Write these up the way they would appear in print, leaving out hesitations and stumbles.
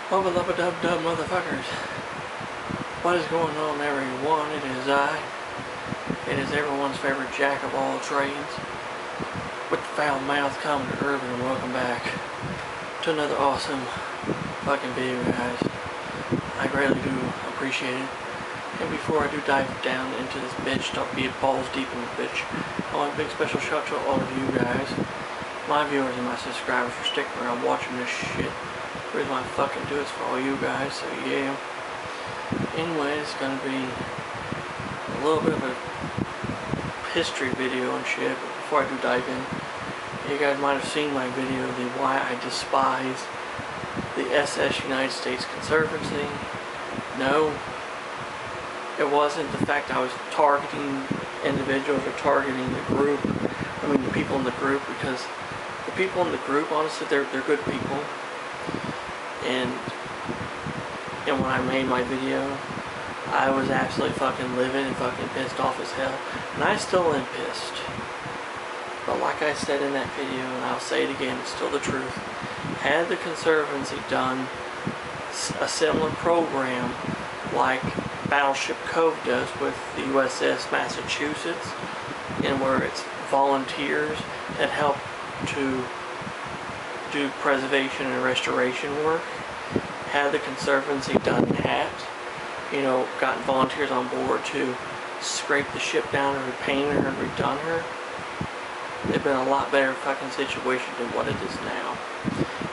Dub motherfuckers. What is going on, everyone? It is I. It is everyone's favorite jack of all trades, with the foul mouth coming to Urban, and welcome back to another awesome fucking video, guys. I greatly do appreciate it. And before I do dive down into this bitch, don't be balls deep in the bitch, I want a big special shout out to all of you guys, my viewers and my subscribers, for sticking around watching this shit. The reason why I fucking do it's for all you guys, so yeah. Anyway, it's gonna be a little bit of a history video and shit, but before I do dive in, you guys might have seen my video, the why I despise the SS United States Conservancy. No, it wasn't the fact I was targeting individuals or targeting the group, the people in the group, because the people in the group, honestly, they're good people. And when I made my video, I was absolutely fucking livid and fucking pissed off as hell. And I still am pissed. But like I said in that video, and I'll say it again, it's still the truth. Had the Conservancy done a similar program like Battleship Cove does with the USS Massachusetts, and where it's volunteers that help to do preservation and restoration work, had the Conservancy done that, gotten volunteers on board to scrape the ship down and repaint her and redone her, it'd been a lot better fucking situation than what it is now.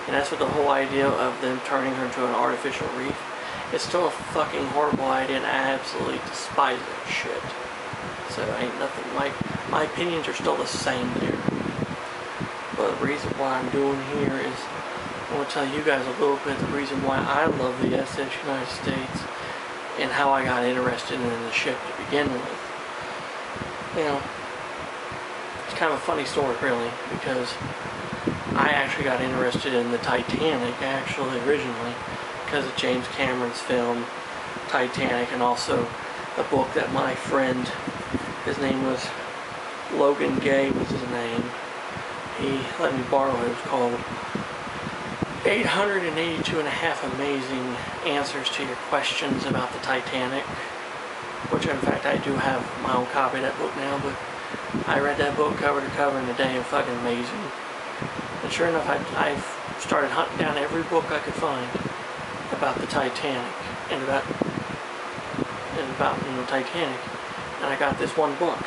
And that's what the whole idea of them turning her into an artificial reef, it's still a fucking horrible idea, and I absolutely despise that shit. So ain't nothing, my opinions are still the same there. But the reason why I'm doing here is I want to tell you guys a little bit the reason why I love the SS United States and how I got interested in the ship to begin with. It's kind of a funny story, really, because I actually got interested in the Titanic, originally, because of James Cameron's film Titanic, and also a book that my friend, his name was Logan Gay was his name, he let me borrow it. It was called 882 and a half Amazing Answers to Your Questions About the Titanic, which in fact I do have my own copy of that book now, but I read that book cover to cover in a day, and fucking amazing. And sure enough, I started hunting down every book I could find about the Titanic, and about the Titanic, and I got this one book,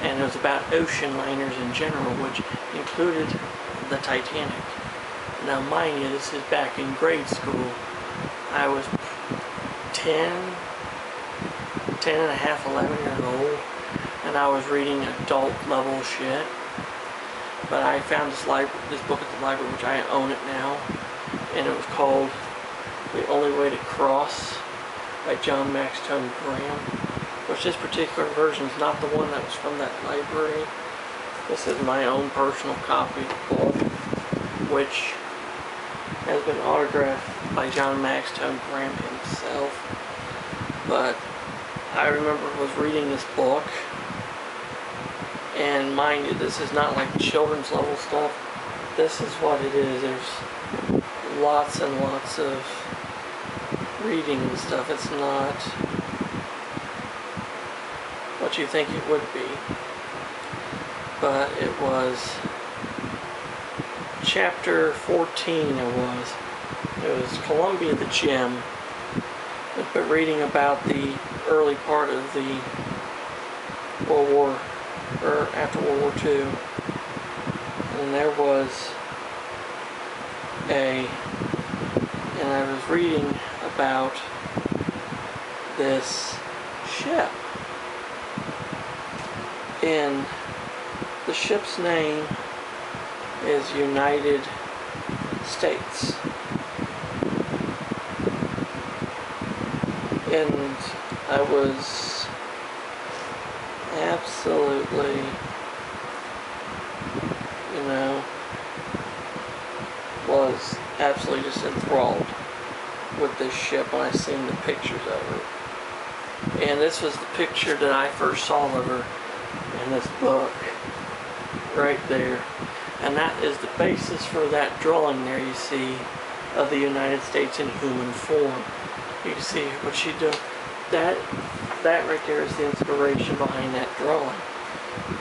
and it was about ocean liners in general, which included the Titanic. Now mind you, this is back in grade school. I was 10 and a half, 11 years old, and I was reading adult level shit. But I found this book at the library, which I own it now, and it was called The Only Way to Cross by John Max Tony Graham, which this particular version is not the one that was from that library. This is my own personal copy of the book, which has been autographed by John Max Tony Graham himself. But I remember was reading this book, and mind you, this is not like children's level stuff. This is what it is. There's lots and lots of reading and stuff. It's not what you think it would be. But it was chapter 14. It was Columbia the Gem. But reading about the early part of the after World War II, and there was and I was reading about this ship, and the ship's name is United States, and I was absolutely, was absolutely just enthralled with this ship when I seen the pictures of her. And this was the picture that I first saw of her in this book, right there. And that is the basis for that drawing there you see of the United States in human form. You can see what she did. That right there is the inspiration behind that drawing.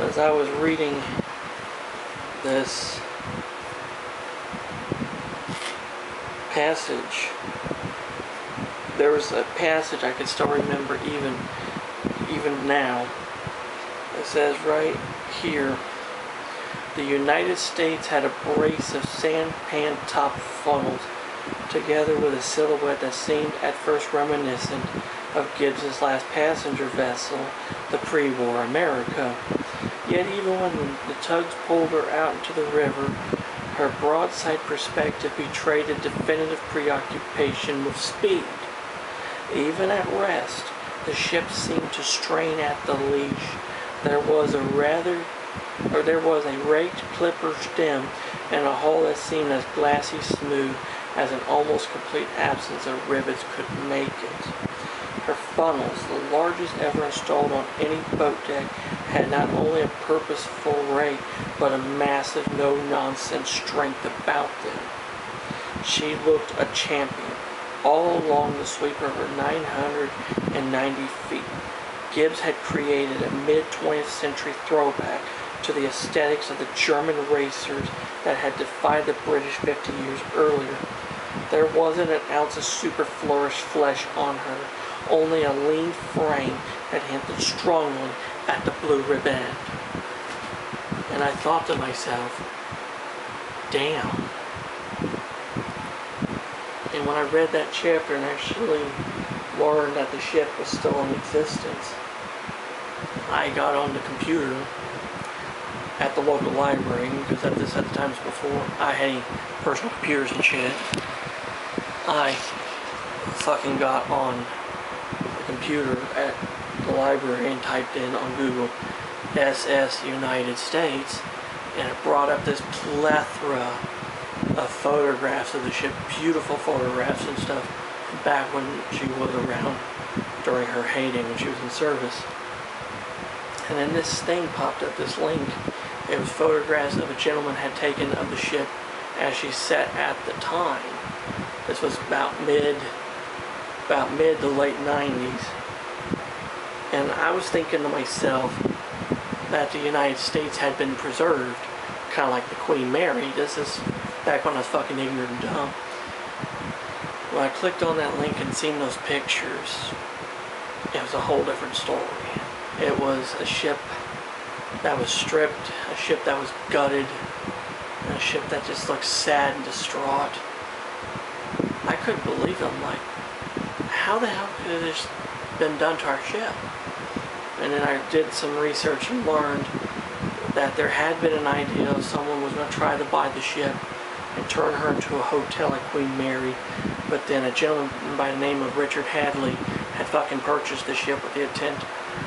As I was reading this passage, there was a passage I can still remember even now. It says right here, the United States had a brace of sampan top funnels, together with a silhouette that seemed at first reminiscent of Gibbs's last passenger vessel, the pre-war America. Yet even when the tugs pulled her out into the river, her broadside perspective betrayed a definitive preoccupation with speed. Even at rest, the ship seemed to strain at the leash. There was a raked clipper stem and a hull that seemed as glassy smooth as an almost complete absence of rivets could make it. Her funnels, the largest ever installed on any boat deck, had not only a purposeful rate, but a massive no-nonsense strength about them. She looked a champion, all along the sweep of her 990 feet. Gibbs had created a mid-20th century throwback to the aesthetics of the German racers that had defied the British 50 years earlier. There wasn't an ounce of superflourished flesh on her, only a lean frame that hinted strongly at the blue ribbon. And I thought to myself, damn. And when I read that chapter and actually learned that the ship was still in existence, I got on the computer at the local library, because at the times before I had any personal computers and shit. I fucking got on the computer at the library and typed in on Google SS United States, and it brought up this plethora of photographs of the ship, beautiful photographs and stuff back when she was around during her heyday when she was in service. And then this thing popped up, this link. It was photographs of a gentleman had taken of the ship as she sat at the time. This was about mid to late 90s. And I was thinking to myself that the United States had been preserved, kind of like the Queen Mary. This is back when I was fucking ignorant and dumb. When I clicked on that link and seen those pictures, it was a whole different story. It was a ship that was stripped, a ship that was gutted, and a ship that just looked sad and distraught. I couldn't believe it. I'm like, how the hell could this been done to our ship? And then I did some research and learned that there had been an idea of someone was going to try to buy the ship and turn her into a hotel like Queen Mary, but then a gentleman by the name of Richard Hadley had fucking purchased the ship with the intent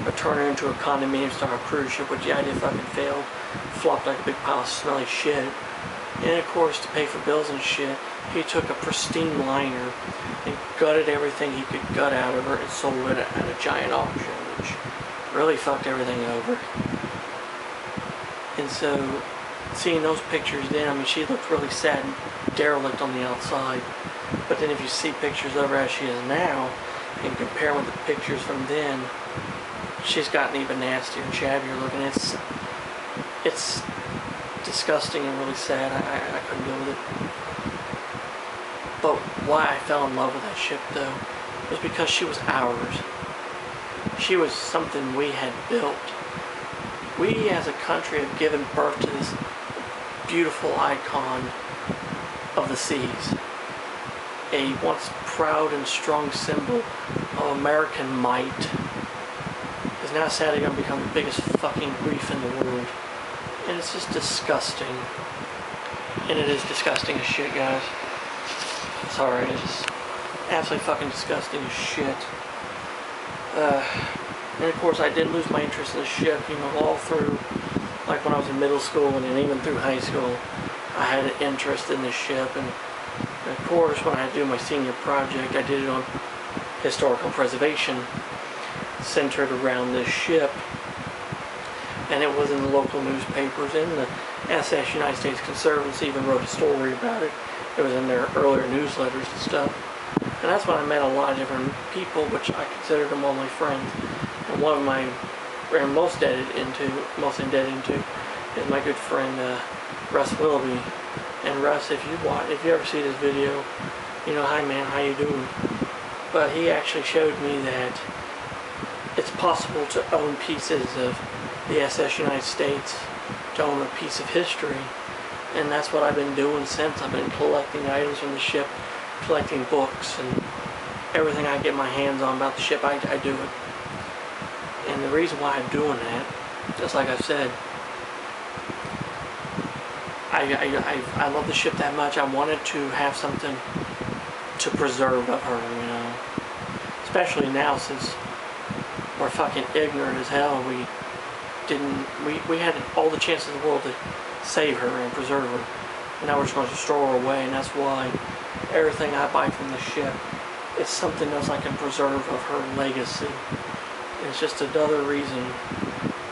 of turning her into a condominium-style cruise ship, which the idea fucking failed, flopped like a big pile of smelly shit. And of course, to pay for bills and shit, he took a pristine liner and gutted everything he could gut out of her and sold it at a giant auction, which really fucked everything over. And so, seeing those pictures then, I mean, she looked really sad and derelict on the outside. But then if you see pictures of her as she is now, and compare with the pictures from then, she's gotten even nastier and shabbier looking. It's disgusting and really sad. I couldn't deal with it. But why I fell in love with that ship, though, was because she was ours. She was something we had built. We as a country have given birth to this beautiful icon of the seas. A once proud and strong symbol of American might is now sadly going to become the biggest fucking grief in the world. And it's just disgusting. And it is disgusting as shit, guys. Sorry, it's absolutely fucking disgusting as shit. And of course I did lose my interest in the ship, you know, all through, like when I was in middle school and even through high school, I had an interest in the ship. And of course, when I had to do my senior project, I did it on historical preservation, centered around this ship. And it was in the local newspapers, and the SS United States Conservancy even wrote a story about it. It was in their earlier newsletters and stuff. And that's when I met a lot of different people, which I considered them all my friends. And one of my, I'm most indebted into, is my good friend Russ Willoughby. And Russ, if you ever see this video, you know, hi man, how you doing? But he actually showed me that it's possible to own pieces of the SS United States, to own a piece of history. And that's what I've been doing since. I've been collecting items from the ship, collecting books, and everything I get my hands on about the ship, I do it. And the reason why I'm doing that, just like I said, I love the ship that much. I wanted to have something to preserve of her, you know. Especially now, since we're fucking ignorant as hell. We had all the chances in the world to save her and preserve her. And now we're just going to throw her away, and that's why everything I buy from the ship is something else I can preserve of her legacy. And it's just another reason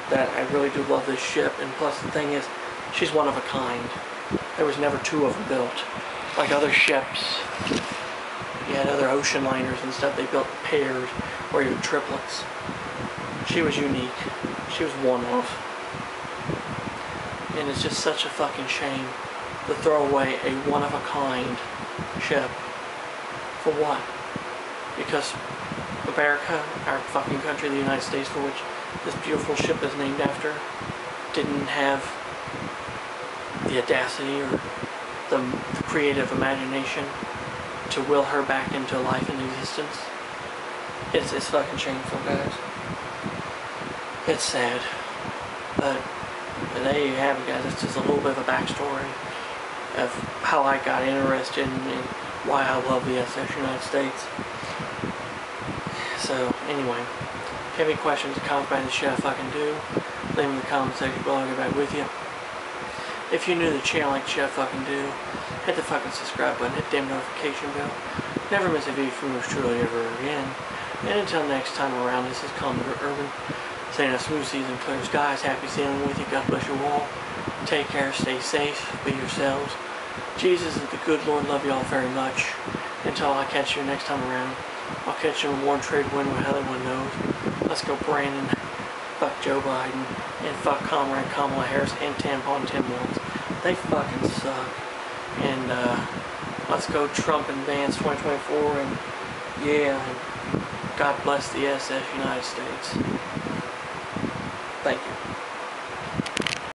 that I really do love this ship. And plus the thing is, she's one of a kind. There was never two of them built. Like other ships, you had other ocean liners and stuff, they built pairs or even triplets. She was unique. She was one of. And it's just such a fucking shame to throw away a one-of-a-kind ship. For what? Because America, our fucking country, the United States, for which this beautiful ship is named after, didn't have the audacity or the creative imagination to will her back into life and existence. It's fucking shameful, guys. It's sad. But there you have it, guys. It's just a little bit of a backstory of how I got interested in why I love the SS United States. So, anyway, if you have any questions or comments about this shit I fucking do, leave them in the comment section below. I'll get back with you. If you're new to the channel like shit I fucking do, hit the fucking subscribe button, hit the damn notification bell. Never miss a video from yours truly ever again. And until next time around, this is Commodore Urban, saying a smooth season, clear skies, happy sailing with you, God bless you all. Take care, stay safe, be yourselves. Jesus is the good Lord, love you all very much. Until I catch you next time around, I'll catch you in a warm trade wind where hell everyone knows. Let's go Brandon, fuck Joe Biden, and fuck Comrade Kamala Harris and Tampon Tim Walz. They fucking suck. And let's go Trump and Vance 2024, and yeah, and God bless the SS United States. Thank you.